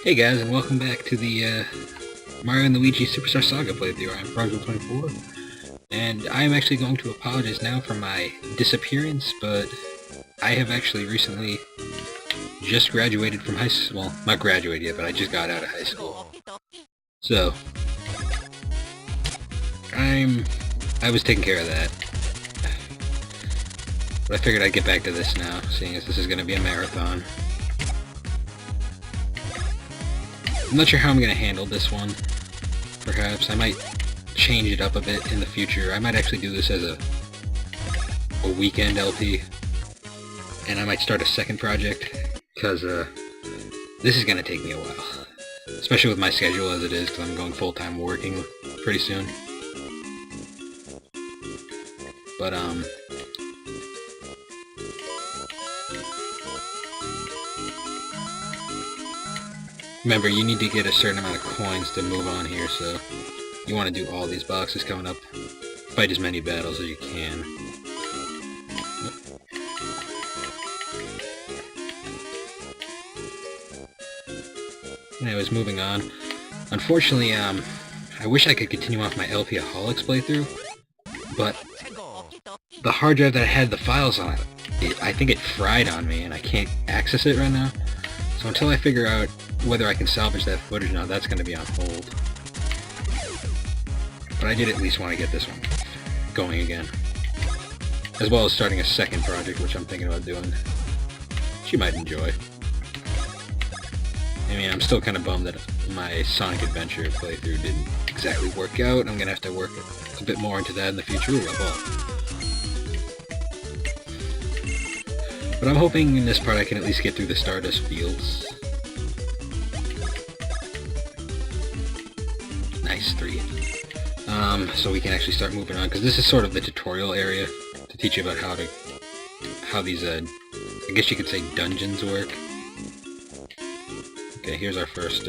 Hey guys, and welcome back to the Mario and Luigi SuperStar Saga playthrough. I'm Froggle24, and I am actually going to apologize now for my disappearance, but I have actually recently just graduated from high school. Well, not graduated yet, but I just got out of high school. So, I was taking care of that. But I figured I'd get back to this now, seeing as this is going to be a marathon. I'm not sure how I'm going to handle this one. Perhaps I might change it up a bit in the future. I might actually do this as a weekend LP. And I might start a second project, because this is going to take me a while. Especially with my schedule as it is, because I'm going full-time working pretty soon. But, remember, you need to get a certain amount of coins to move on here, so you want to do all these boxes coming up. Fight as many battles as you can. Anyways, moving on. Unfortunately, I wish I could continue off my LP-aholics playthrough, but the hard drive that I had the files on, I think it fried on me, and I can't access it right now. So until I figure out whether I can salvage that footage now, that's going to be on hold. But I did at least want to get this one going again. As well as starting a second project, which I'm thinking about doing. Which you might enjoy. I mean, I'm still kind of bummed that my Sonic Adventure playthrough didn't exactly work out. I'm going to have to work a bit more into that in the future. But I'm hoping in this part I can at least get through the Stardust fields. Nice, 3. So we can actually start moving on, because this is sort of the tutorial area to teach you about how these, I guess you could say dungeons work. Okay, here's our first,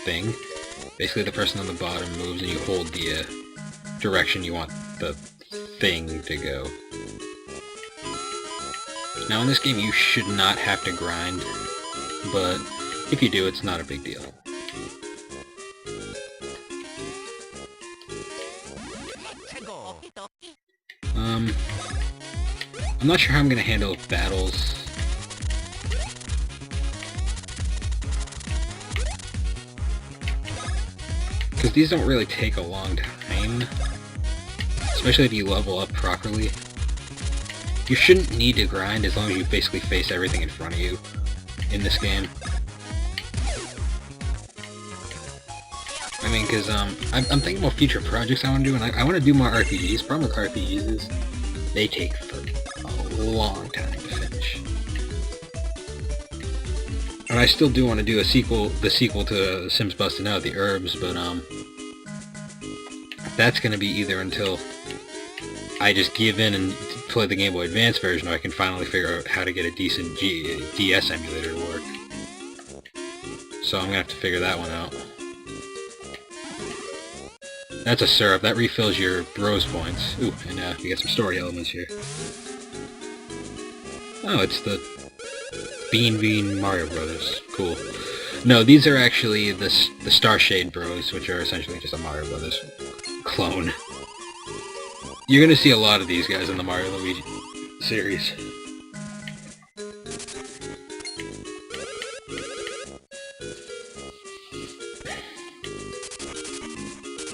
thing. Basically the person on the bottom moves and you hold the, direction you want the thing to go. Now in this game you should not have to grind, but if you do, it's not a big deal. I'm not sure how I'm going to handle battles. Because these don't really take a long time, especially if you level up properly. You shouldn't need to grind as long as you basically face everything in front of you in this game. I mean, because I'm thinking about future projects I want to do, and I want to do more RPGs. Problem with RPGs is they take a long time to finish. And I still do want to do the sequel to Sims Bustin' Out, The Herbs, but that's going to be either until I just give in and play the Game Boy Advance version, or I can finally figure out how to get a decent DS emulator to work. So I'm going to have to figure that one out. That's a syrup. That refills your Bros points. Ooh, and we get some story elements here. Oh, it's the Bean Mario Brothers. Cool. No, these are actually the Star Shade Bros, which are essentially just a Mario Brothers clone. You're gonna see a lot of these guys in the Mario and Luigi series.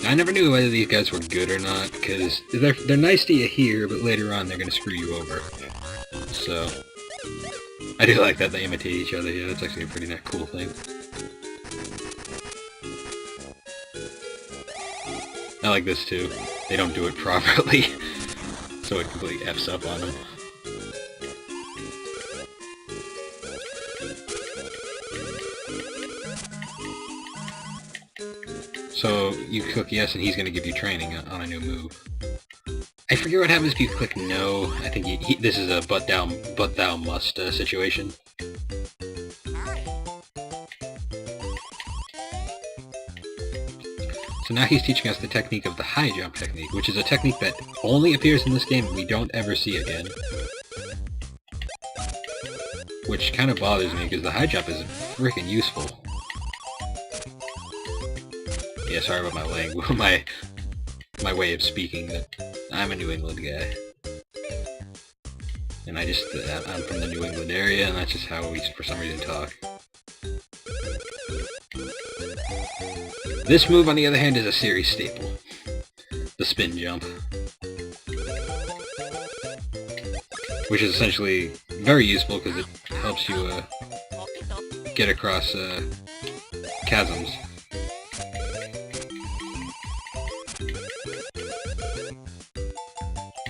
I never knew whether these guys were good or not, because they're nice to you here, but later on they're gonna screw you over. So I do like that they imitate each other. Yeah, that's actually a pretty cool thing. I like this too. They don't do it properly, so it completely F's up on them. So you click yes, and he's going to give you training on a new move. I forget what happens if you click no. I think this is a but thou must situation. So now he's teaching us the technique of the high jump technique, which is a technique that only appears in this game and we don't ever see again. which kind of bothers me because the high jump is freaking useful. Yeah, sorry about my language, my way of speaking, but I'm a New England guy. And I'm from the New England area, and that's just how we, for some reason, talk. This move, on the other hand, is a series staple. The spin jump. Which is essentially very useful because it helps you get across chasms.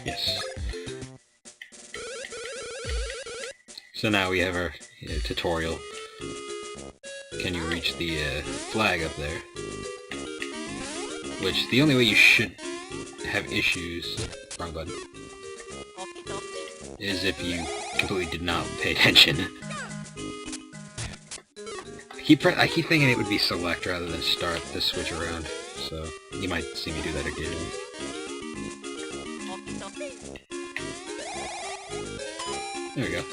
Yes. So now we have our tutorial. Can you reach the flag up there? Which, the only way you should have issues... Wrong button. Is if you completely did not pay attention. I keep thinking it would be select rather than start this switch around, so you might see me do that occasionally. There we go.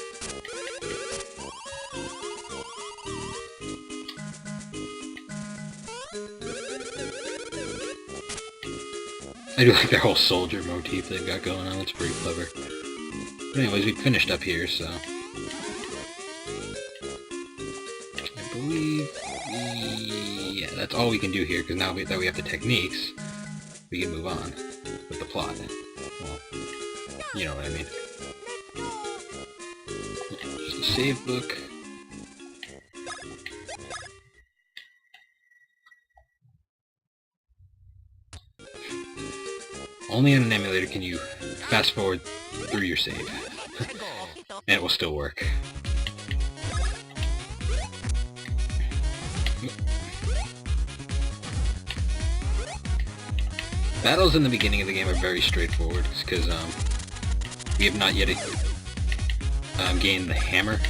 I do like their whole soldier motif they've got going on, it's pretty clever. But anyways, we finished up here, so... I believe... Yeah, that's all we can do here, because now that we have the techniques, we can move on with the plot. Well, you know what I mean. Just a save book. Only on an emulator can you fast forward through your save. And it will still work. Battles in the beginning of the game are very straightforward, because we have not yet gained the hammer.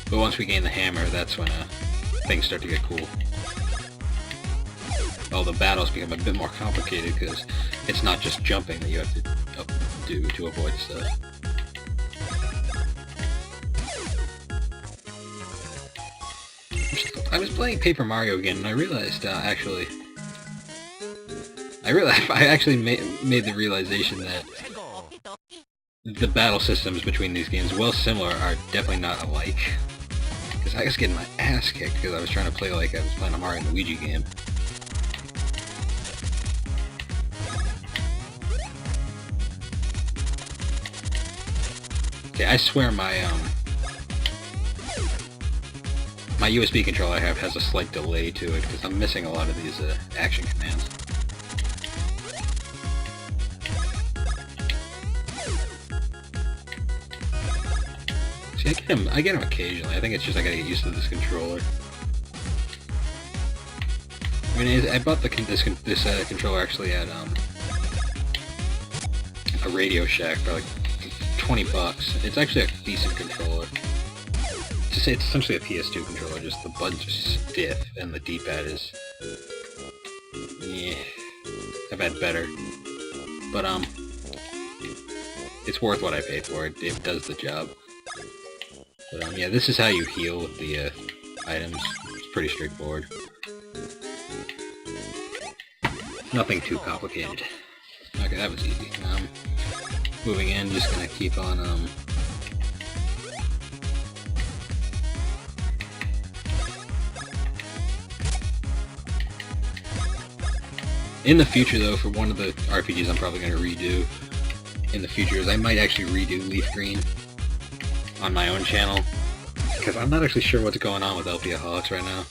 But once we gain the hammer, that's when things start to get cool. All the battles become a bit more complicated because it's not just jumping that you have to do to avoid stuff. I was playing Paper Mario again, and I realized, I actually made the realization that the battle systems between these games, while similar, are definitely not alike. Because I was getting my ass kicked because I was trying to play like I was playing a Mario and Luigi game. Okay, I swear my USB controller I have has a slight delay to it because I'm missing a lot of these action commands. See, I get them occasionally. I think it's just I gotta get used to this controller. I mean, I bought this controller actually at a Radio Shack for like $20. It's actually a decent controller. It's essentially a PS2 controller, just the buttons are stiff and the D-pad is... yeah, I've had better. But, it's worth what I paid for it. It does the job. But, yeah, this is how you heal with the, items. It's pretty straightforward. Nothing too complicated. Okay, that was easy. Moving in, just gonna keep on, in the future, though, for one of the RPGs I'm probably gonna redo in the future is I might actually redo Leaf Green on my own channel, because I'm not actually sure what's going on with LPaholics right now.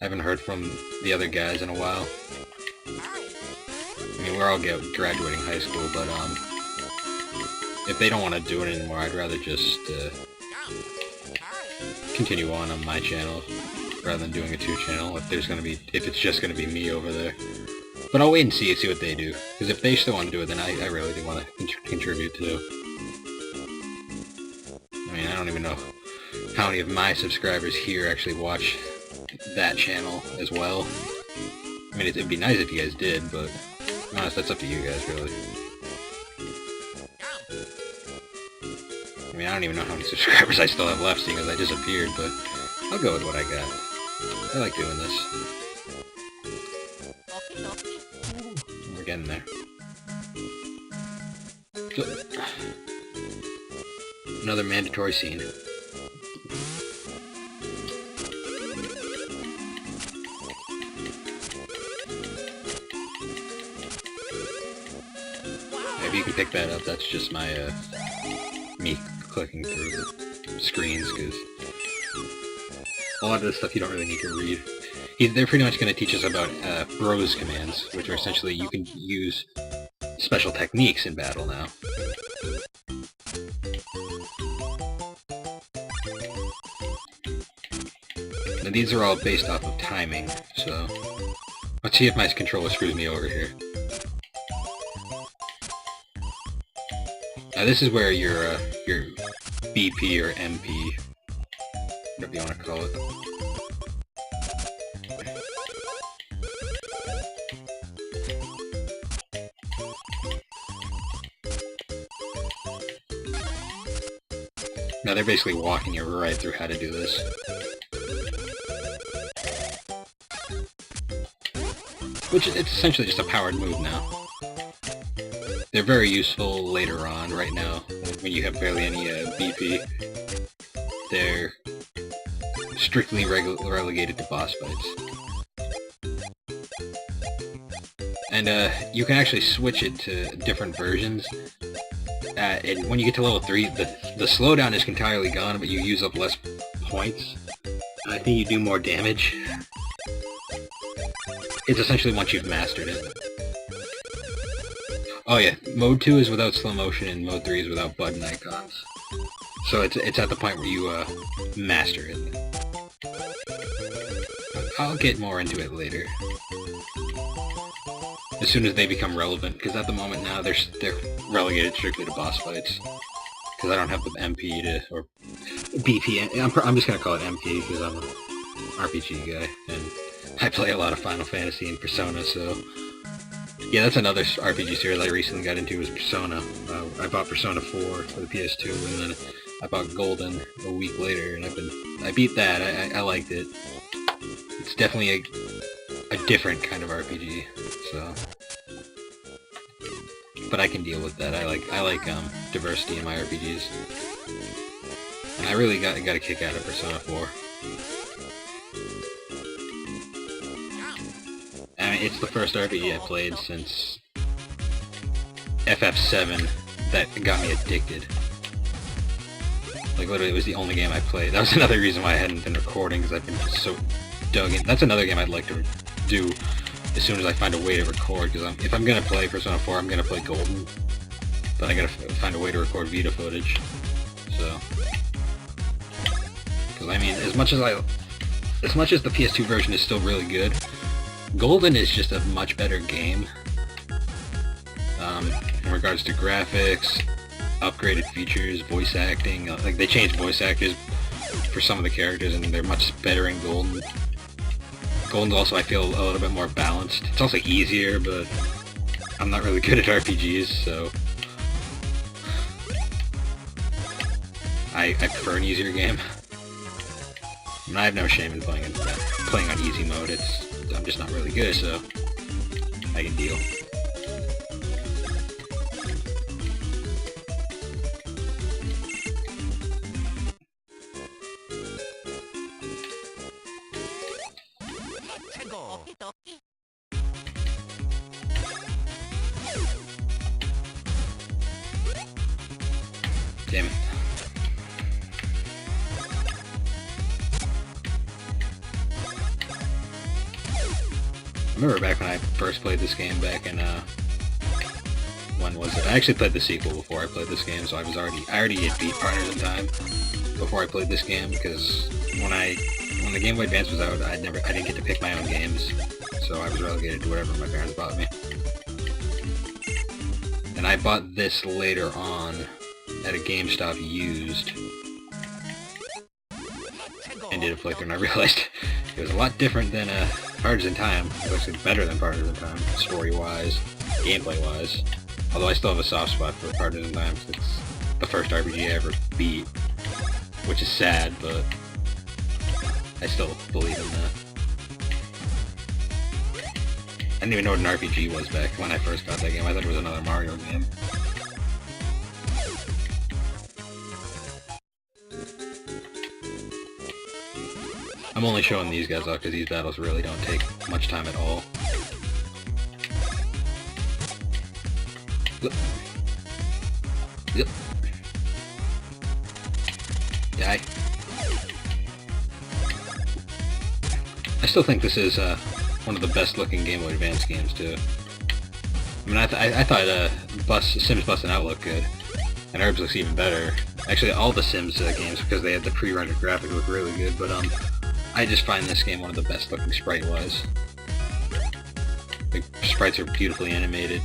I haven't heard from the other guys in a while. I mean, we're all graduating high school, but, if they don't want to do it anymore, I'd rather just continue on my channel rather than doing a 2-channel if it's just gonna be me over there. But I'll wait and see what they do, because if they still want to do it, then I really do want to contribute too. I mean, I don't even know how many of my subscribers here actually watch that channel as well. I mean, it'd be nice if you guys did, but to be honest, that's up to you guys, really. mean, I don't even know how many subscribers I still have left, seeing as I disappeared, but I'll go with what I got. I like doing this. We're getting there. So, another mandatory scene. Maybe you can pick that up. That's just my me clicking through the screens, because a lot of this stuff you don't really need to read. They're pretty much going to teach us about bros commands, which are essentially you can use special techniques in battle now. Now these are all based off of timing, so let's see if my controller screws me over here. Now this is where your BP or MP, whatever you want to call it. Now they're basically walking you right through how to do this. Which it's essentially just a powered move now. They're very useful later on. Right now, when you have barely any BP, they're strictly relegated to boss fights. And you can actually switch it to different versions. And when you get to level 3, the slowdown is entirely gone, but you use up less points. I think you do more damage. It's essentially once you've mastered it. Oh yeah, Mode 2 is without slow motion, and Mode 3 is without button icons. So it's at the point where you master it. I'll get more into it later. As soon as they become relevant, because at the moment now they're relegated strictly to boss fights. Because I don't have the MP to, or BP, I'm just gonna call it MP because I'm an RPG guy, and I play a lot of Final Fantasy and Persona, so... Yeah, that's another RPG series I recently got into, was Persona. I bought Persona 4 for the PS2, and then I bought Golden a week later, and I beat that. I liked it. It's definitely a different kind of RPG, so... But I can deal with that. I like diversity in my RPGs. And I really got a kick out of Persona 4. I mean, it's the first RPG I played since FF7 that got me addicted. Like, literally, it was the only game I played. That was another reason why I hadn't been recording, because I've been so dug in. That's another game I'd like to do as soon as I find a way to record, because if I'm going to play Persona 4, I'm going to play Golden. Then I got to find a way to record Vita footage. So... Because, I mean, as much as the PS2 version is still really good, Golden is just a much better game. In regards to graphics, upgraded features, voice acting. Like, they changed voice actors for some of the characters, and they're much better in Golden. Golden's also, I feel, a little bit more balanced. It's also easier, but I'm not really good at RPGs, so... I prefer an easier game. And I have no shame in playing on easy mode. I'm just not really good, so I can deal. Damn it. I remember back when I first played this game back in, when was it? I actually played the sequel before I played this game, so I already had beat Partners in Time before I played this game, because when the Game Boy Advance was out, I didn't get to pick my own games, so I was relegated to whatever my parents bought me. And I bought this later on at a GameStop used, and did a playthrough, and I realized it was a lot different than Partners in Time. It was actually better than Partners in Time, story-wise, gameplay-wise. Although I still have a soft spot for Partners in Time, the first RPG I ever beat, which is sad, but I still believe in that. I didn't even know what an RPG was back when I first got that game. I thought it was another Mario game. I'm only showing these guys off because these battles really don't take much time at all. Yep. Die. I still think this is one of the best looking Game Boy Advance games too. I mean, I thought Sims Bustin' Out looked good, and Herbs looks even better. Actually, all the Sims games, because they had the pre-rendered graphic, look really good. But I just find this game one of the best looking sprite-wise. The sprites are beautifully animated.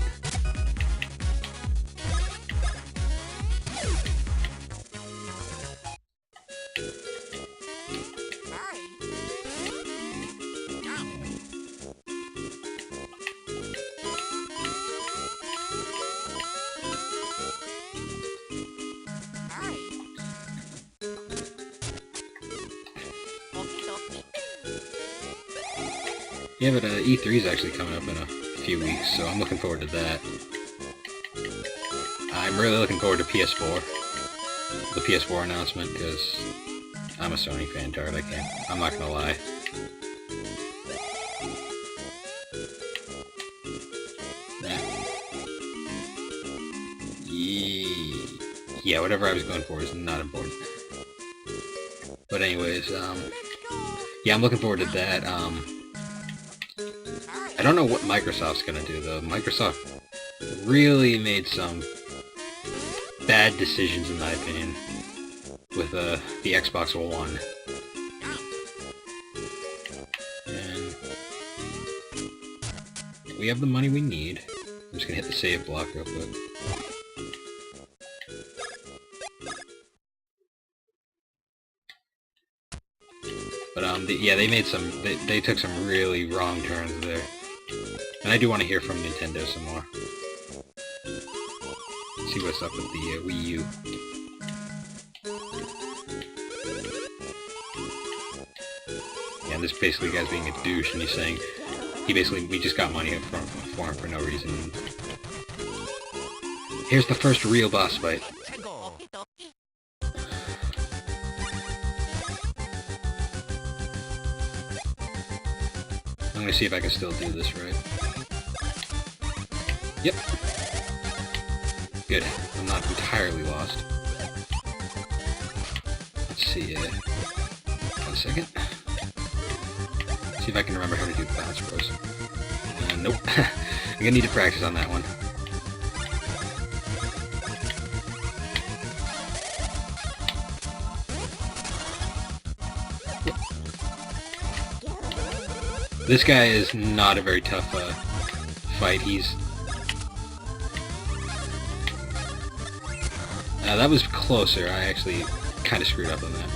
Yeah, but E3 is actually coming up in a few weeks, so I'm looking forward to that. I'm really looking forward to PS4, the PS4 announcement, because I'm a Sony fantard. I'm not gonna lie. Yeah, whatever I was going for is not important. But anyways, yeah, I'm looking forward to that. I don't know what Microsoft's gonna do, though. Microsoft really made some bad decisions, in my opinion, with the Xbox One. And we have the money we need. I'm just gonna hit the save block real quick. But yeah, they made some. They took some really wrong turns there. And I do want to hear from Nintendo some more. See what's up with the Wii U. Yeah, and this basically guy's being a douche, and he's saying we just got money up front for him for no reason. Here's the first real boss fight. I'm gonna see if I can still do this right. Yep. Good. I'm not entirely lost. Let's see, 1 second. See if I can remember how to do bounce bros. Nope. I'm gonna need to practice on that one. This guy is not a very tough fight. That was closer. I actually kind of screwed up on that one.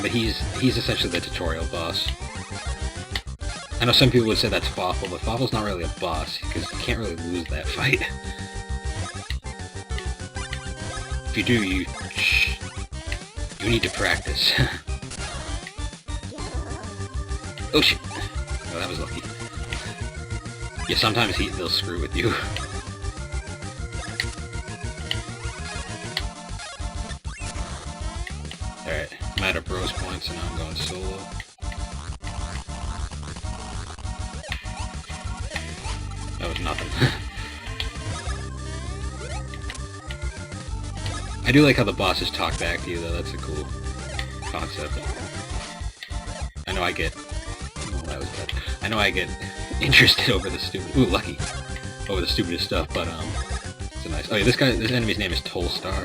But he's essentially the tutorial boss. I know some people would say that's Fawful, but Fawful's not really a boss, because you can't really lose that fight. If you do, you need to practice. Oh shit! Oh, that was lucky. Yeah, sometimes they'll screw with you. Alright, I'm out of bros points and now I'm going solo. That was nothing. I do like how the bosses talk back to you, though. That's a cool concept. I know I get... Oh, that was bad. I know I get interested over the stupid... Ooh, lucky. Over the stupidest stuff, but, it's a nice... Oh, yeah, this enemy's name is Tolstar.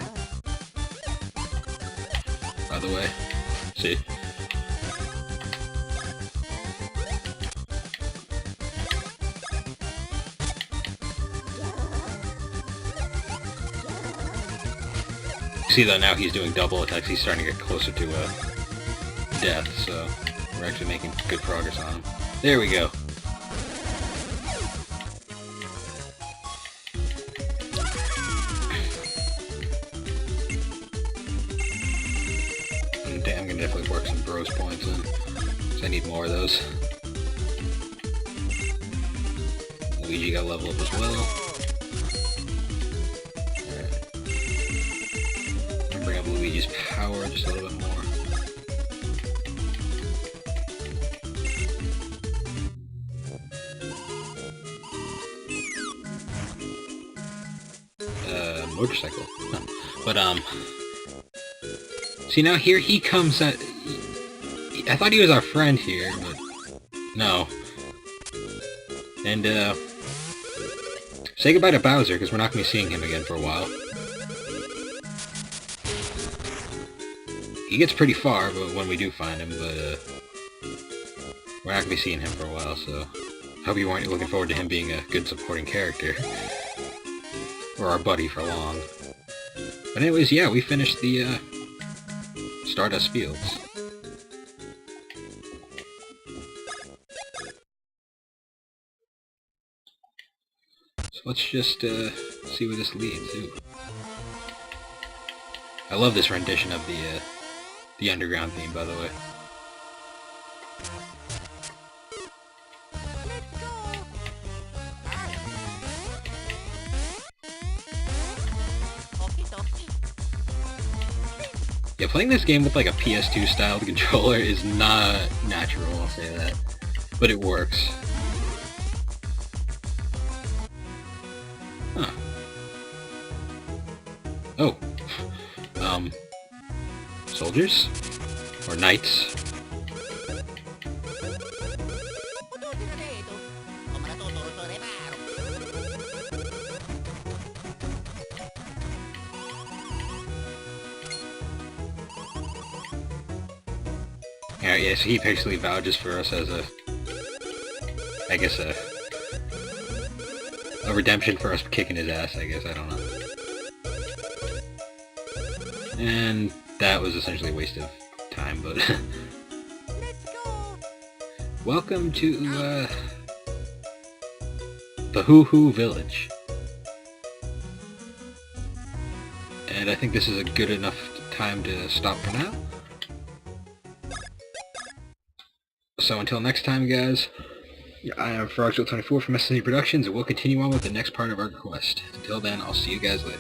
By the way. See? See, though, now he's doing double attacks. He's starting to get closer to death, so we're actually making good progress on him. There we go. definitely work some bros points in, because I need more of those. Luigi got level up as well. Alright. Bring up Luigi's power just a little bit more. Motorcycle. Huh. But, see, now here he comes at... I thought he was our friend here, but... No. And, say goodbye to Bowser, because we're not going to be seeing him again for a while. He gets pretty far, but when we do find him, but, we're not going to be seeing him for a while, so... I hope you weren't looking forward to him being a good supporting character. Or our buddy for long. But anyways, yeah, we finished the, Stardust Fields. So let's just, see where this leads. Ooh. I love this rendition of the underground theme, by the way. Yeah, playing this game with like a PS2 styled controller is not natural, I'll say that. But it works. Huh. Oh. Soldiers? Or knights? Yeah, so he basically vouches for us as a... I guess a redemption for us kicking his ass, I guess, I don't know. And that was essentially a waste of time, but... Welcome to, the Hoo Hoo Village. And I think this is a good enough time to stop for now. So until next time, guys, I am Frogzilla24 from SNC Productions, and we'll continue on with the next part of our quest. Until then, I'll see you guys later.